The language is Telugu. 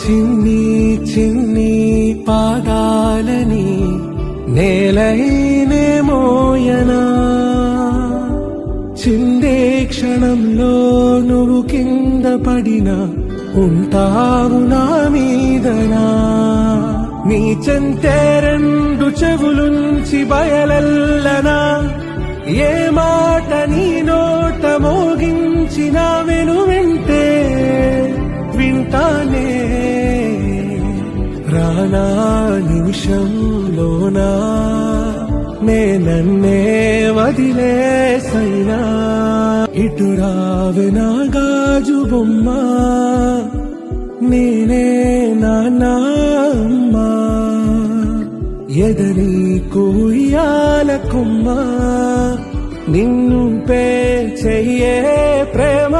చిన్ని చిన్ని పాదాలని నేలైనే మోయనా, చిందే క్షణంలో నువ్వు కింద పడినా ఉంటావు నా మీదనా. నీ చెంతే రెండు చెవులుంచి బయలెల్లనా, ఏ మాట నీ నోట మోగించిన వెను వింటే వింటానే. రానా నిమిషంలోనా నన్నే వదిలేసైనా, ఇటు రావే నా గాజు బొమ్మ, నేనే నాన్నా అమ్మా. ఎదని కూయాల కొమ్మ, నిన్ను పే చెయ్యే ప్రేమ.